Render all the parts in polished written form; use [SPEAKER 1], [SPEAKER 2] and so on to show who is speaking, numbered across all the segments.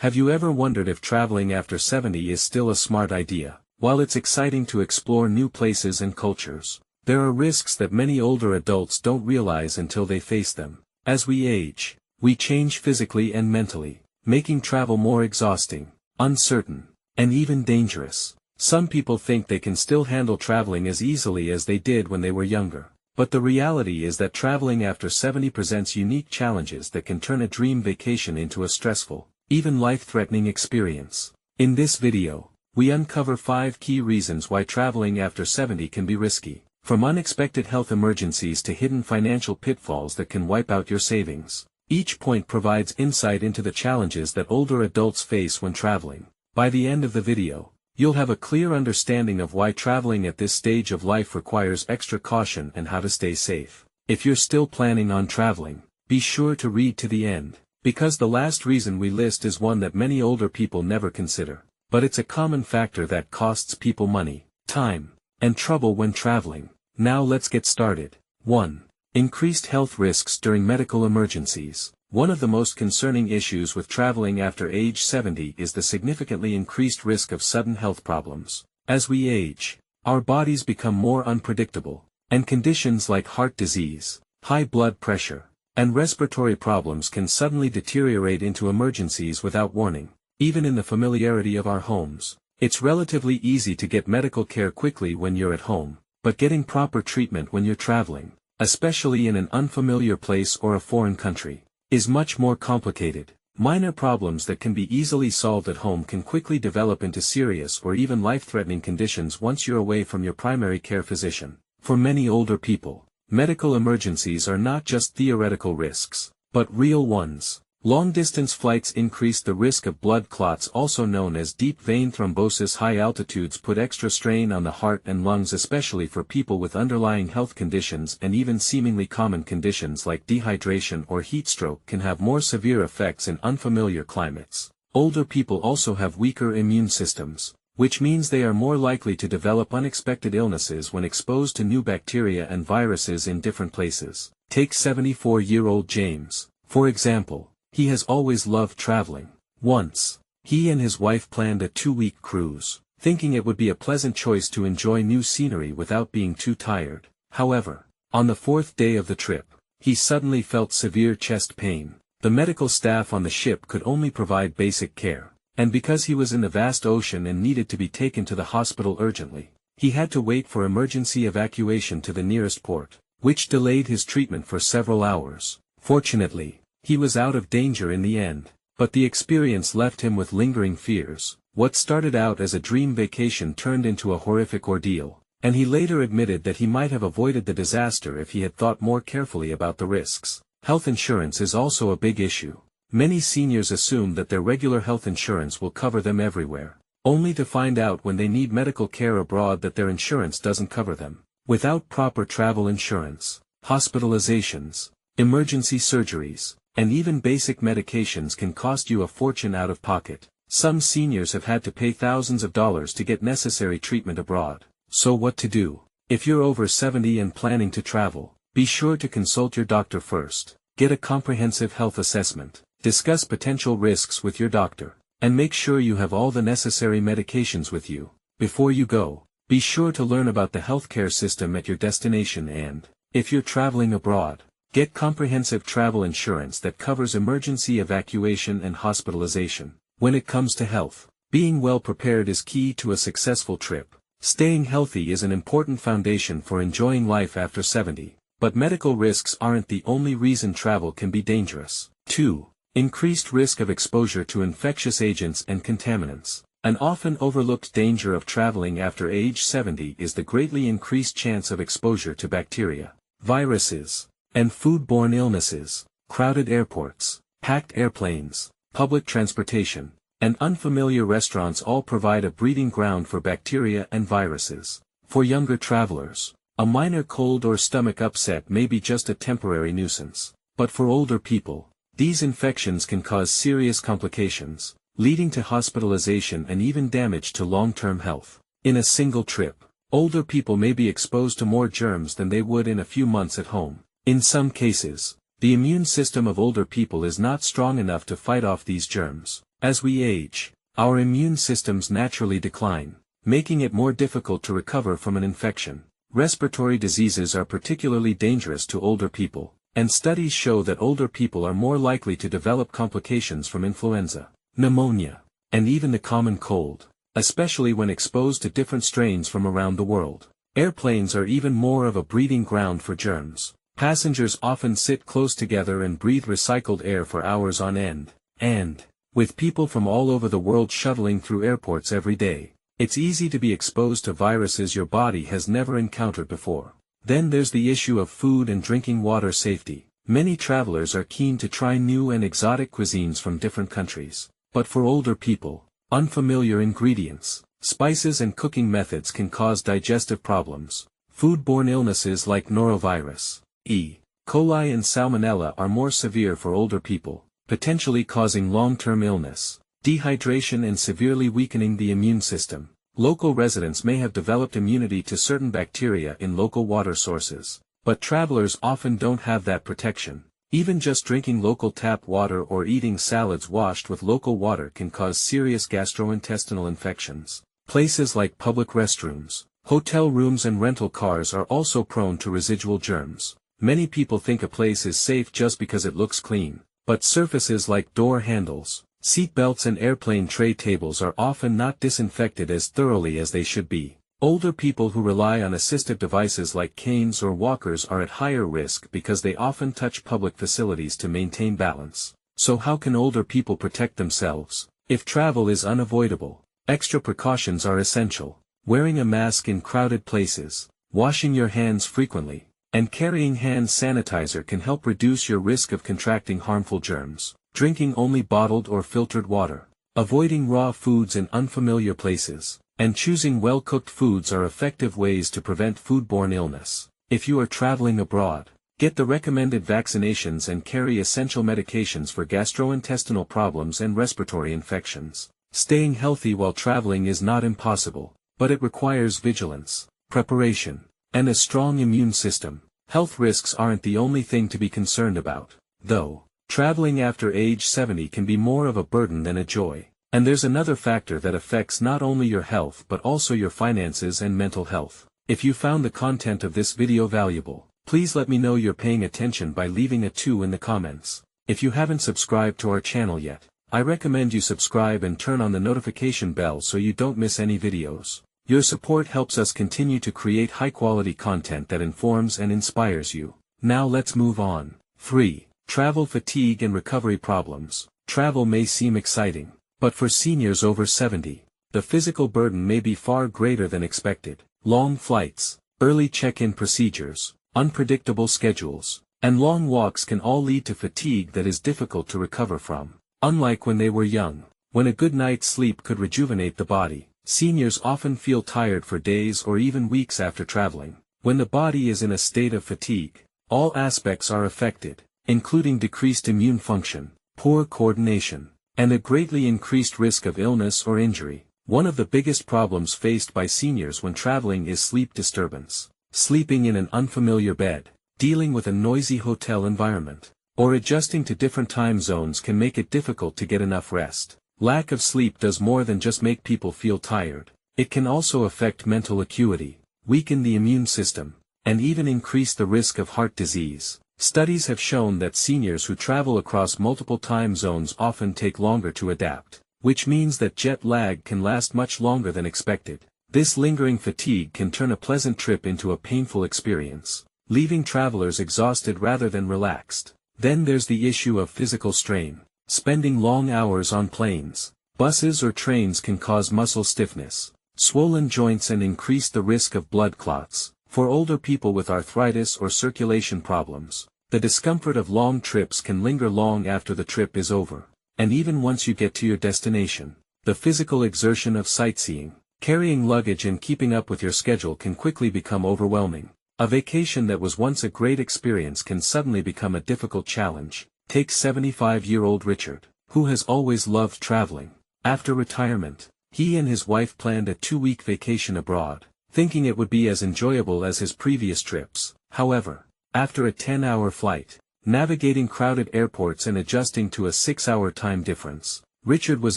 [SPEAKER 1] Have you ever wondered if traveling after 70 is still a smart idea? While it's exciting to explore new places and cultures, there are risks that many older adults don't realize until they face them. As we age, we change physically and mentally, making travel more exhausting, uncertain, and even dangerous. Some people think they can still handle traveling as easily as they did when they were younger. But the reality is that traveling after 70 presents unique challenges that can turn a dream vacation into a stressful, even life-threatening experience. In this video, we uncover 5 key reasons why traveling after 70 can be risky, from unexpected health emergencies to hidden financial pitfalls that can wipe out your savings. Each point provides insight into the challenges that older adults face when traveling. By the end of the video, you'll have a clear understanding of why traveling at this stage of life requires extra caution and how to stay safe. If you're still planning on traveling, be sure to read to the end, because the last reason we list is one that many older people never consider, but it's a common factor that costs people money, time, and trouble when traveling. Now let's get started. 1. Increased health risks during medical emergencies. One of the most concerning issues with traveling after age 70 is the significantly increased risk of sudden health problems. As we age, our bodies become more unpredictable, and conditions like heart disease, high blood pressure, and respiratory problems can suddenly deteriorate into emergencies without warning. Even in the familiarity of our homes, it's relatively easy to get medical care quickly when you're at home, but getting proper treatment when you're traveling, especially in an unfamiliar place or a foreign country, is much more complicated. Minor problems that can be easily solved at home can quickly develop into serious or even life-threatening conditions once you're away from your primary care physician. For many older people, medical emergencies are not just theoretical risks, but real ones. Long-distance flights increase the risk of blood clots, also known as deep vein thrombosis. High altitudes put extra strain on the heart and lungs, especially for people with underlying health conditions, and even seemingly common conditions like dehydration or heat stroke can have more severe effects in unfamiliar climates. Older people also have weaker immune systems, which means they are more likely to develop unexpected illnesses when exposed to new bacteria and viruses in different places. Take 74-year-old James, for example. He has always loved traveling. Once, he and his wife planned a 2-week cruise, thinking it would be a pleasant choice to enjoy new scenery without being too tired. However, on the 4th day of the trip, he suddenly felt severe chest pain. The medical staff on the ship could only provide basic care, and because he was in the vast ocean and needed to be taken to the hospital urgently, he had to wait for emergency evacuation to the nearest port, which delayed his treatment for several hours. Fortunately, he was out of danger in the end, but the experience left him with lingering fears. What started out as a dream vacation turned into a horrific ordeal, and he later admitted that he might have avoided the disaster if he had thought more carefully about the risks. Health insurance is also a big issue. Many seniors assume that their regular health insurance will cover them everywhere, only to find out when they need medical care abroad that their insurance doesn't cover them. Without proper travel insurance, hospitalizations, emergency surgeries, and even basic medications can cost you a fortune out of pocket. Some seniors have had to pay thousands of dollars to get necessary treatment abroad. So what to do? If you're over 70 and planning to travel, be sure to consult your doctor first. Get a comprehensive health assessment, discuss potential risks with your doctor, and make sure you have all the necessary medications with you. Before you go, be sure to learn about the healthcare system at your destination, and, if you're traveling abroad, get comprehensive travel insurance that covers emergency evacuation and hospitalization. When it comes to health, being well prepared is key to a successful trip. Staying healthy is an important foundation for enjoying life after 70, but medical risks aren't the only reason travel can be dangerous. 2. Increased risk of exposure to infectious agents and contaminants. An often overlooked danger of traveling after age 70 is the greatly increased chance of exposure to bacteria, viruses, and foodborne illnesses. Crowded airports, packed airplanes, public transportation, and unfamiliar restaurants all provide a breeding ground for bacteria and viruses. For younger travelers, a minor cold or stomach upset may be just a temporary nuisance, but for older people, these infections can cause serious complications, leading to hospitalization and even damage to long-term health. In a single trip, older people may be exposed to more germs than they would in a few months at home. In some cases, the immune system of older people is not strong enough to fight off these germs, As we age, our immune systems naturally decline, making it more difficult to recover from an infection. Respiratory diseases are particularly dangerous to older people, and studies show that older people are more likely to develop complications from influenza, pneumonia, and even the common cold, especially when exposed to different strains from around the world. Airplanes are even more of a breeding ground for germs. Passengers often sit close together and breathe recycled air for hours on end, and, with people from all over the world shuttling through airports every day, it's easy to be exposed to viruses your body has never encountered before. Then there's the issue of food and drinking water safety. Many travelers are keen to try new and exotic cuisines from different countries. But for older people, unfamiliar ingredients, spices and cooking methods can cause digestive problems. Foodborne illnesses like norovirus, E. coli and salmonella are more severe for older people, potentially causing long-term illness, dehydration and severely weakening the immune system. Local residents may have developed immunity to certain bacteria in local water sources, but travelers often don't have that protection. Even just drinking local tap water or eating salads washed with local water can cause serious gastrointestinal infections. Places like public restrooms, hotel rooms and rental cars are also prone to residual germs. Many people think a place is safe just because it looks clean, but surfaces like door handles, seat belts and airplane tray tables are often not disinfected as thoroughly as they should be. Older people who rely on assistive devices like canes or walkers are at higher risk because they often touch public facilities to maintain balance. So how can older people protect themselves? If travel is unavoidable, extra precautions are essential. Wearing a mask in crowded places, washing your hands frequently, and carrying hand sanitizer can help reduce your risk of contracting harmful germs. Drinking only bottled or filtered water, avoiding raw foods in unfamiliar places, and choosing well-cooked foods are effective ways to prevent foodborne illness. If you are traveling abroad, get the recommended vaccinations and carry essential medications for gastrointestinal problems and respiratory infections. Staying healthy while traveling is not impossible, but it requires vigilance, preparation, and a strong immune system. Health risks aren't the only thing to be concerned about, though. Traveling after age 70 can be more of a burden than a joy. And there's another factor that affects not only your health but also your finances and mental health. If you found the content of this video valuable, please let me know you're paying attention by leaving a 2 in the comments. If you haven't subscribed to our channel yet, I recommend you subscribe and turn on the notification bell so you don't miss any videos. Your support helps us continue to create high-quality content that informs and inspires you. Now let's move on. 3. Travel fatigue and recovery problems. Travel may seem exciting, but for seniors over 70, the physical burden may be far greater than expected. Long flights, early check-in procedures, unpredictable schedules, and long walks can all lead to fatigue that is difficult to recover from. Unlike when they were young, when a good night's sleep could rejuvenate the body, seniors often feel tired for days or even weeks after traveling. When the body is in a state of fatigue, all aspects are affected, including decreased immune function, poor coordination, and a greatly increased risk of illness or injury. One of the biggest problems faced by seniors when traveling is sleep disturbance. Sleeping in an unfamiliar bed, dealing with a noisy hotel environment, or adjusting to different time zones can make it difficult to get enough rest. Lack of sleep does more than just make people feel tired. It can also affect mental acuity, weaken the immune system, and even increase the risk of heart disease. Studies have shown that seniors who travel across multiple time zones often take longer to adapt, which means that jet lag can last much longer than expected. This lingering fatigue can turn a pleasant trip into a painful experience, leaving travelers exhausted rather than relaxed. Then there's the issue of physical strain. Spending long hours on planes, buses or trains can cause muscle stiffness, swollen joints and increase the risk of blood clots. For older people with arthritis or circulation problems, the discomfort of long trips can linger long after the trip is over. And even once you get to your destination, the physical exertion of sightseeing, carrying luggage and keeping up with your schedule can quickly become overwhelming. A vacation that was once a great experience can suddenly become a difficult challenge. Take 75-year-old Richard, who has always loved traveling. After retirement, he and his wife planned a 2-week vacation abroad, thinking it would be as enjoyable as his previous trips. However, after a 10-hour flight, navigating crowded airports and adjusting to a 6-hour time difference, Richard was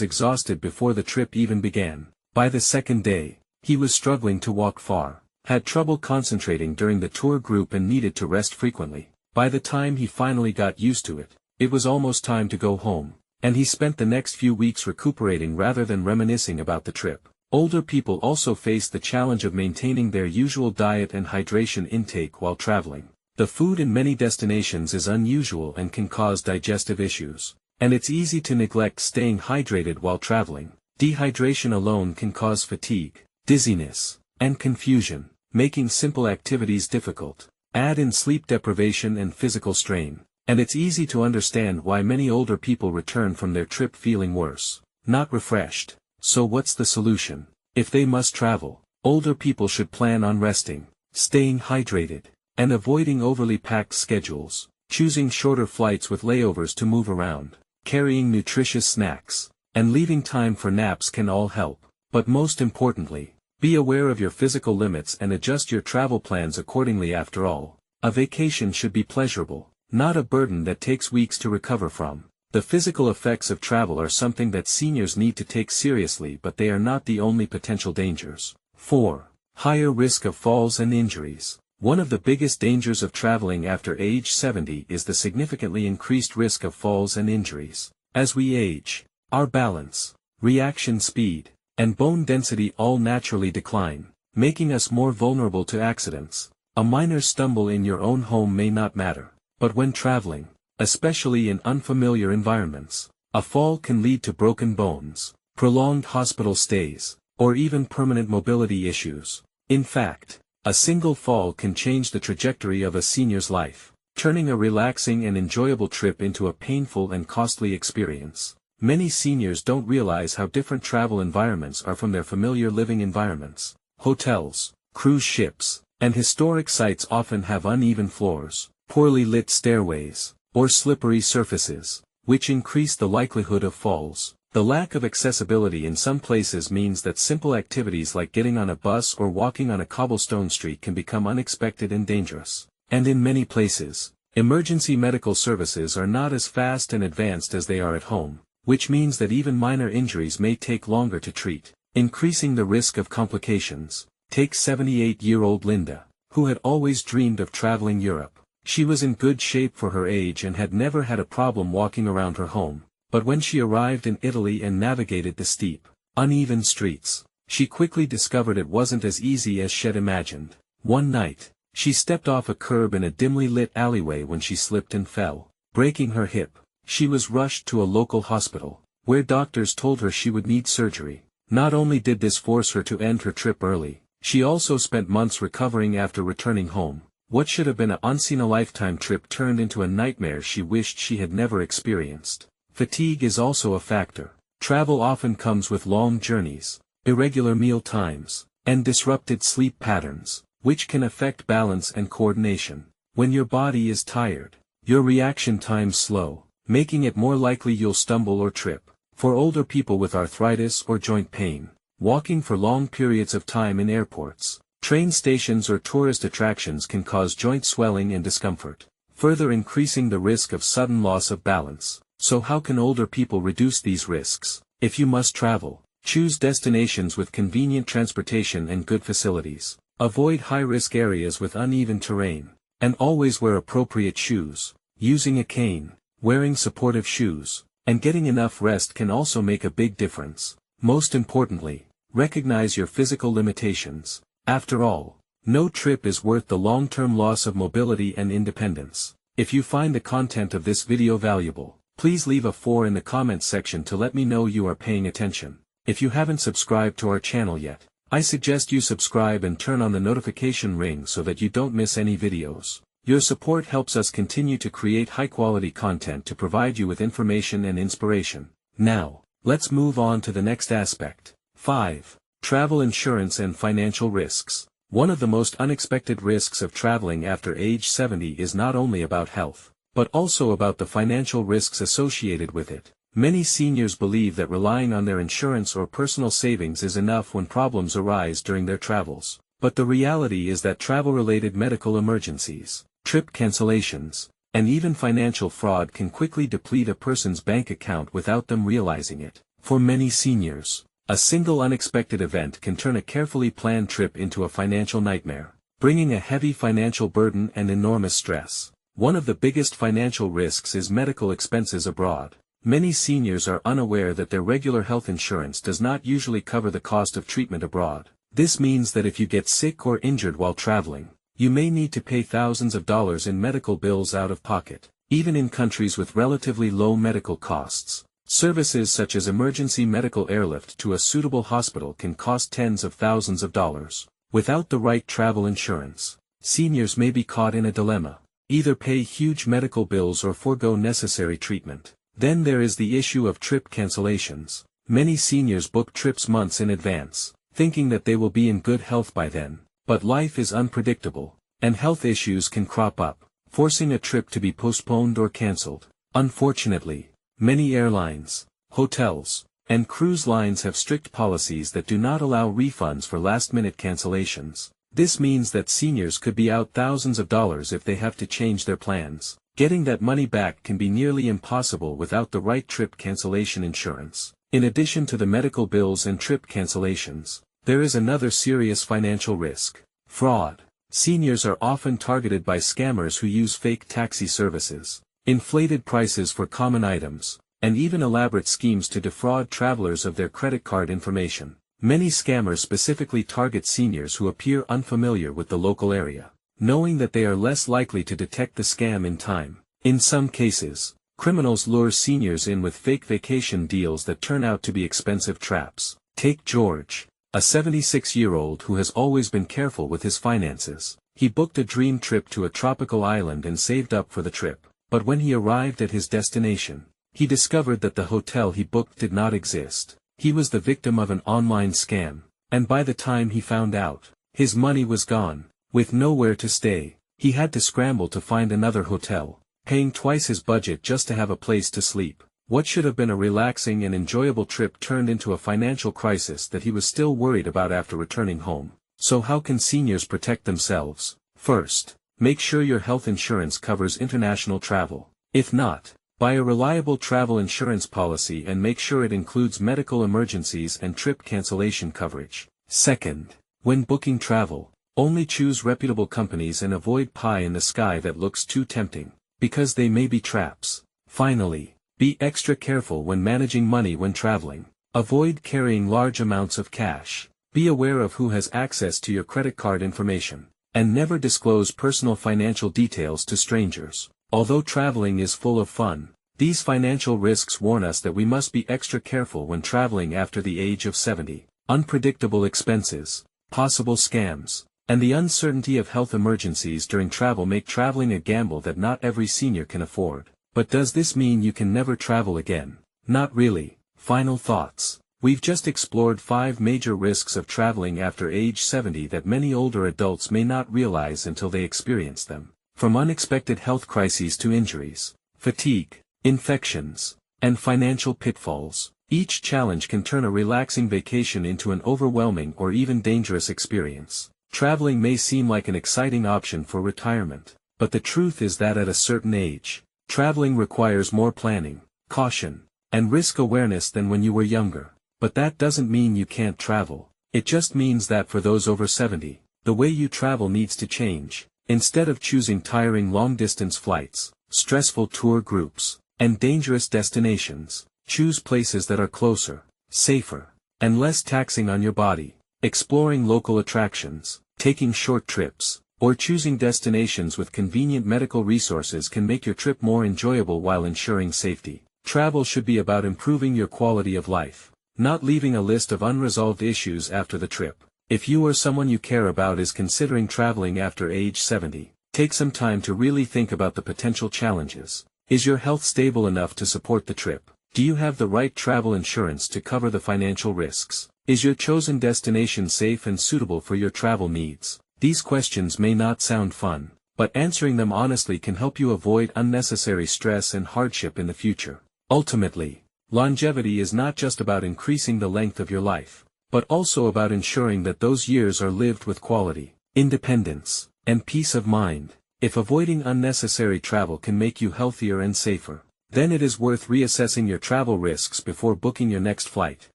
[SPEAKER 1] exhausted before the trip even began. By the second day, he was struggling to walk far, had trouble concentrating during the tour group and needed to rest frequently. By the time he finally got used to it, it was almost time to go home, and he spent the next few weeks recuperating rather than reminiscing about the trip. Older people also face the challenge of maintaining their usual diet and hydration intake while traveling. The food in many destinations is unusual and can cause digestive issues, and it's easy to neglect staying hydrated while traveling. Dehydration alone can cause fatigue, dizziness, and confusion, making simple activities difficult. Add in sleep deprivation and physical strain, and it's easy to understand why many older people return from their trip feeling worse, not refreshed. So what's the solution? If they must travel, older people should plan on resting, staying hydrated, and avoiding overly packed schedules, choosing shorter flights with layovers to move around, carrying nutritious snacks, and leaving time for naps can all help. But most importantly, be aware of your physical limits and adjust your travel plans accordingly. After all, a vacation should be pleasurable, not a burden that takes weeks to recover from. The physical effects of travel are something that seniors need to take seriously, but they are not the only potential dangers. 4. Higher risk of falls and injuries. One of the biggest dangers of traveling after age 70 is the significantly increased risk of falls and injuries. As we age, our balance, reaction speed, and bone density all naturally decline, making us more vulnerable to accidents. A minor stumble in your own home may not matter, but when traveling, especially in unfamiliar environments, a fall can lead to broken bones, prolonged hospital stays, or even permanent mobility issues. In fact, a single fall can change the trajectory of a senior's life, turning a relaxing and enjoyable trip into a painful and costly experience. Many seniors don't realize how different travel environments are from their familiar living environments. Hotels, cruise ships, and historic sites often have uneven floors, poorly lit stairways, or slippery surfaces, which increase the likelihood of falls. The lack of accessibility in some places means that simple activities like getting on a bus or walking on a cobblestone street can become unexpected and dangerous. And in many places, emergency medical services are not as fast and advanced as they are at home, which means that even minor injuries may take longer to treat, increasing the risk of complications. Take 78-year-old Linda, who had always dreamed of traveling Europe. She was in good shape for her age and had never had a problem walking around her home, but when she arrived in Italy and navigated the steep, uneven streets, she quickly discovered it wasn't as easy as she'd imagined. One night, she stepped off a curb in a dimly lit alleyway when she slipped and fell, breaking her hip. She was rushed to a local hospital, where doctors told her she would need surgery. Not only did this force her to end her trip early, she also spent months recovering after returning home. What should have been a once-in-a-lifetime trip turned into a nightmare she wished she had never experienced. Fatigue is also a factor. Travel often comes with long journeys, irregular meal times, and disrupted sleep patterns, which can affect balance and coordination. When your body is tired, your reaction time's slow, making it more likely you'll stumble or trip. For older people with arthritis or joint pain, walking for long periods of time in airports, train stations or tourist attractions can cause joint swelling and discomfort, further increasing the risk of sudden loss of balance. So how can older people reduce these risks? If you must travel, choose destinations with convenient transportation and good facilities. Avoid high-risk areas with uneven terrain, and always wear appropriate shoes. Using a cane, wearing supportive shoes, and getting enough rest can also make a big difference. Most importantly, recognize your physical limitations. After all, no trip is worth the long-term loss of mobility and independence. If you find the content of this video valuable, please leave a 4 in the comments section to let me know you are paying attention. If you haven't subscribed to our channel yet, I suggest you subscribe and turn on the notification ring so that you don't miss any videos. Your support helps us continue to create high-quality content to provide you with information and inspiration. Now, let's move on to the next aspect. 5. Travel insurance and financial risks. One of the most unexpected risks of traveling after age 70 is not only about health, but also about the financial risks associated with it. Many seniors believe that relying on their insurance or personal savings is enough when problems arise during their travels. But the reality is that travel-related medical emergencies, trip cancellations, and even financial fraud can quickly deplete a person's bank account without them realizing it. For many seniors, a single unexpected event can turn a carefully planned trip into a financial nightmare, bringing a heavy financial burden and enormous stress. One of the biggest financial risks is medical expenses abroad. Many seniors are unaware that their regular health insurance does not usually cover the cost of treatment abroad. This means that if you get sick or injured while traveling, you may need to pay thousands of dollars in medical bills out of pocket. Even in countries with relatively low medical costs, services such as emergency medical airlift to a suitable hospital can cost tens of thousands of dollars. Without the right travel insurance, seniors may be caught in a dilemma: either pay huge medical bills or forego necessary treatment. Then there is the issue of trip cancellations. Many seniors book trips months in advance, thinking that they will be in good health by then. But life is unpredictable, and health issues can crop up, forcing a trip to be postponed or cancelled. Unfortunately, many airlines, hotels, and cruise lines have strict policies that do not allow refunds for last-minute cancellations. This means that seniors could be out thousands of dollars if they have to change their plans. Getting that money back can be nearly impossible without the right trip cancellation insurance. In addition to the medical bills and trip cancellations, there is another serious financial risk: fraud. Seniors are often targeted by scammers who use fake taxi services, inflated prices for common items, and even elaborate schemes to defraud travelers of their credit card information. Many scammers specifically target seniors who appear unfamiliar with the local area, knowing that they are less likely to detect the scam in time. In some cases, criminals lure seniors in with fake vacation deals that turn out to be expensive traps. Take George, a 76-year-old who has always been careful with his finances. He booked a dream trip to a tropical island and saved up for the trip. But when he arrived at his destination, he discovered that the hotel he booked did not exist. He was the victim of an online scam, and by the time he found out, his money was gone. With nowhere to stay, he had to scramble to find another hotel, paying twice his budget just to have a place to sleep. What should have been a relaxing and enjoyable trip turned into a financial crisis that he was still worried about after returning home. So how can seniors protect themselves? First, make sure your health insurance covers international travel. If not, buy a reliable travel insurance policy and make sure it includes medical emergencies and trip cancellation coverage. Second, when booking travel, only choose reputable companies and avoid pie in the sky that looks too tempting, because they may be traps. Finally, be extra careful when managing money when traveling. Avoid carrying large amounts of cash. Be aware of who has access to your credit card information, and never disclose personal financial details to strangers. Although traveling is full of fun, these financial risks warn us that we must be extra careful when traveling after the age of 70. Unpredictable expenses, possible scams, and the uncertainty of health emergencies during travel make traveling a gamble that not every senior can afford. But does this mean you can never travel again? Not really. Final thoughts. We've just explored 5 major risks of traveling after age 70 that many older adults may not realize until they experience them. From unexpected health crises to injuries, fatigue, infections, and financial pitfalls, each challenge can turn a relaxing vacation into an overwhelming or even dangerous experience. Traveling may seem like an exciting option for retirement, but the truth is that at a certain age, traveling requires more planning, caution, and risk awareness than when you were younger. But that doesn't mean you can't travel. It just means that for those over 70, the way you travel needs to change. Instead of choosing tiring long-distance flights, stressful tour groups, and dangerous destinations, choose places that are closer, safer, and less taxing on your body. Exploring local attractions, taking short trips, or choosing destinations with convenient medical resources can make your trip more enjoyable while ensuring safety. Travel should be about improving your quality of life, not leaving a list of unresolved issues after the trip. If you or someone you care about is considering traveling after age 70, take some time to really think about the potential challenges. Is your health stable enough to support the trip? Do you have the right travel insurance to cover the financial risks? Is your chosen destination safe and suitable for your travel needs? These questions may not sound fun, but answering them honestly can help you avoid unnecessary stress and hardship in the future. Ultimately, longevity is not just about increasing the length of your life, but also about ensuring that those years are lived with quality, independence, and peace of mind. If avoiding unnecessary travel can make you healthier and safer, then it is worth reassessing your travel risks before booking your next flight.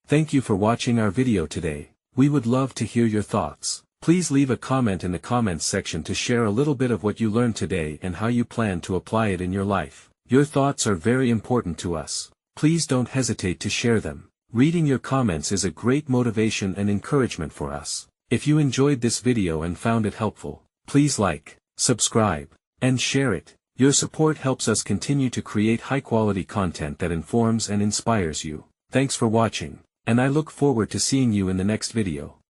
[SPEAKER 1] Thank you for watching our video today. We would love to hear your thoughts. Please leave a comment in the comments section to share a little bit of what you learned today and how you plan to apply it in your life. Your thoughts are very important to us. Please don't hesitate to share them. Reading your comments is a great motivation and encouragement for us. If you enjoyed this video and found it helpful, please like, subscribe, and share it. Your support helps us continue to create high-quality content that informs and inspires you. Thanks for watching, and I look forward to seeing you in the next video.